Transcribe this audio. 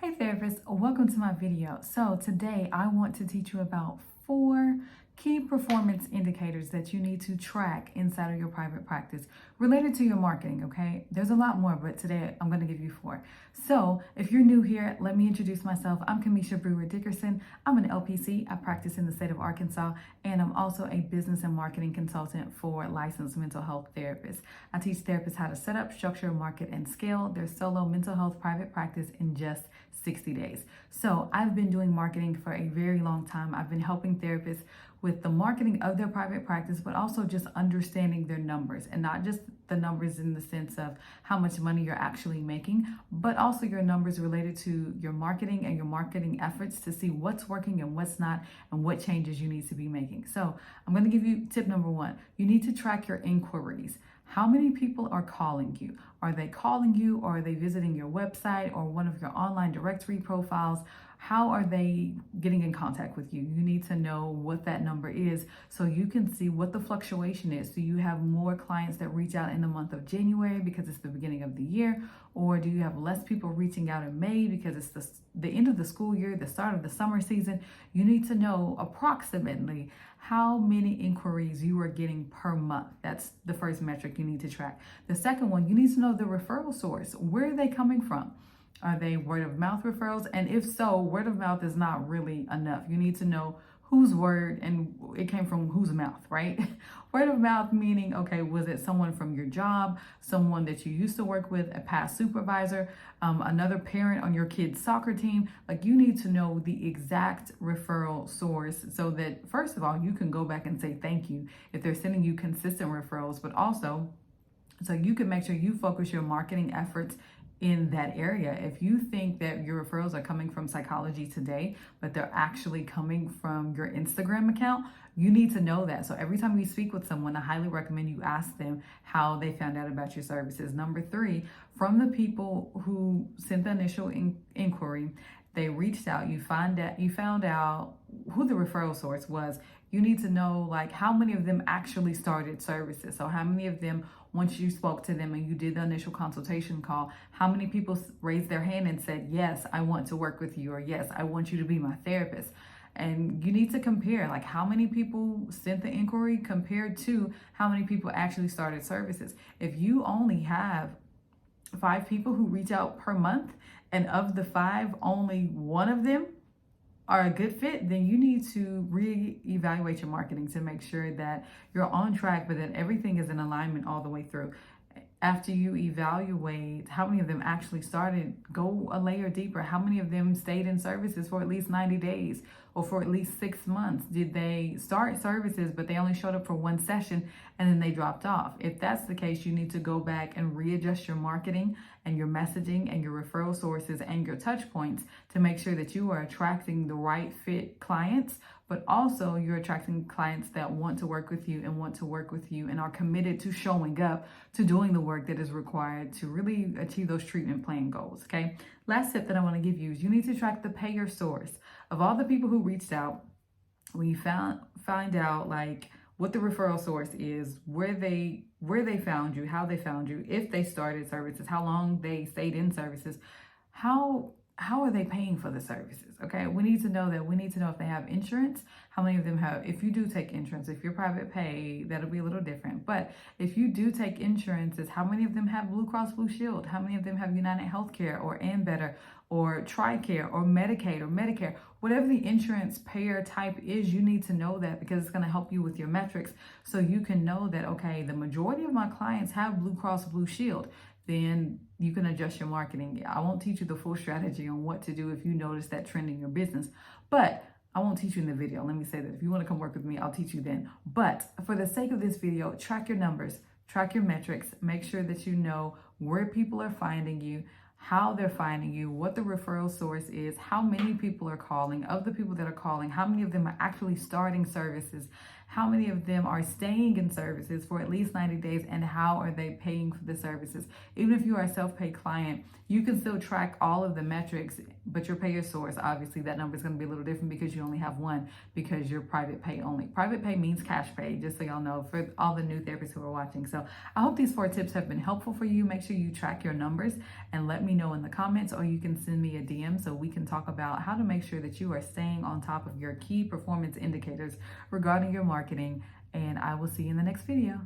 Hey therapists, welcome to my video. So today I want to teach you about 4 key performance indicators that you need to track inside of your private practice related to your marketing, okay? There's a lot more, but today I'm going to give you 4. So if you're new here, let me introduce myself. I'm Cameisha Brewer Dickerson. I'm an LPC. I practice in the state of Arkansas, and I'm also a business and marketing consultant for licensed mental health therapists. I teach therapists how to set up, structure, market, and scale their solo mental health private practice in just 60 days. So I've been doing marketing for a very long time. I've been helping therapists with the marketing of their private practice, but also just understanding their numbers, and not just the numbers in the sense of how much money you're actually making, but also your numbers related to your marketing and your marketing efforts to see what's working and what's not and what changes you need to be making. So I'm going to give you tip number 1. You need to track your inquiries. How many people are calling you? Are they calling you, or are they visiting your website or one of your online directory profiles? How are they getting in contact with you? You need to know what that number is so you can see what the fluctuation is. Do you have more clients that reach out in the month of January because it's the beginning of the year? Or do you have less people reaching out in May because it's the end of the school year, the start of the summer season? You need to know approximately how many inquiries you are getting per month. That's the first metric you need to track. The second one, you need to know the referral source. Where are they coming from? Are they word of mouth referrals? And if so, word of mouth is not really enough. You need to know whose word and it came from whose mouth, right? Word of mouth meaning, okay, was it someone from your job, someone that you used to work with, a past supervisor, another parent on your kid's soccer team? Like, you need to know the exact referral source so that, first of all, you can go back and say thank you if they're sending you consistent referrals, but also so you can make sure you focus your marketing efforts in that area. If you think that your referrals are coming from Psychology Today, but they're actually coming from your Instagram account, you need to know that. So every time you speak with someone, I highly recommend you ask them how they found out about your services. Number 3, from the people who sent the initial inquiry, they reached out, you found out who the referral source was. You need to know, like, how many of them actually started services. So how many of them, once you spoke to them and you did the initial consultation call, how many people raised their hand and said, yes, I want to work with you, or yes, I want you to be my therapist? And you need to compare, like, how many people sent the inquiry compared to how many people actually started services. If you only have 5 people who reach out per month, and of the 5, only one of them are a good fit, then you need to reevaluate your marketing to make sure that you're on track, but that everything is in alignment all the way through. After you evaluate how many of them actually started, go a layer deeper. How many of them stayed in services for at least 90 days or for at least 6 months? Did they start services, but they only showed up for one session and then they dropped off? If that's the case, you need to go back and readjust your marketing and your messaging and your referral sources and your touch points to make sure that you are attracting the right fit clients, but also you're attracting clients that want to work with you and are committed to showing up, to doing the work that is required to really achieve those treatment plan goals, okay? Last tip that I want to give you is you need to track the payer source. Of all the people who reached out, when you find out, like, what the referral source is, where they found you, how they found you, if they started services, how long they stayed in services, how are they paying for the services? Okay, we need to know that. We need to know if they have insurance, how many of them have, if you do take insurance. If you're private pay, that'll be a little different. But if you do take insurances, how many of them have Blue Cross Blue Shield? How many of them have United Healthcare or Ambetter or TRICARE or Medicaid or Medicare? Whatever the insurance payer type is, you need to know that, because it's going to help you with your metrics. So you can know that, okay, the majority of my clients have Blue Cross Blue Shield. Then you can adjust your marketing. I won't teach you the full strategy on what to do if you notice that trend in your business, but I won't teach you in the video. Let me say that if you want to come work with me, I'll teach you then. But for the sake of this video, track your numbers, track your metrics, make sure that you know where people are finding you, how they're finding you, what the referral source is, how many people are calling. Of the people that are calling, how many of them are actually starting services, how many of them are staying in services for at least 90 days, and how are they paying for the services. Even if you are a self-pay client, you can still track all of the metrics, but your payer source, obviously that number is going to be a little different because you only have one, because you're private pay only. Private pay means cash pay, just so y'all know, for all the new therapists who are watching. So I hope these 4 tips have been helpful for you. Make sure you track your numbers and let me know in the comments, or you can send me a DM so we can talk about how to make sure that you are staying on top of your key performance indicators regarding your marketing. And I will see you in the next video.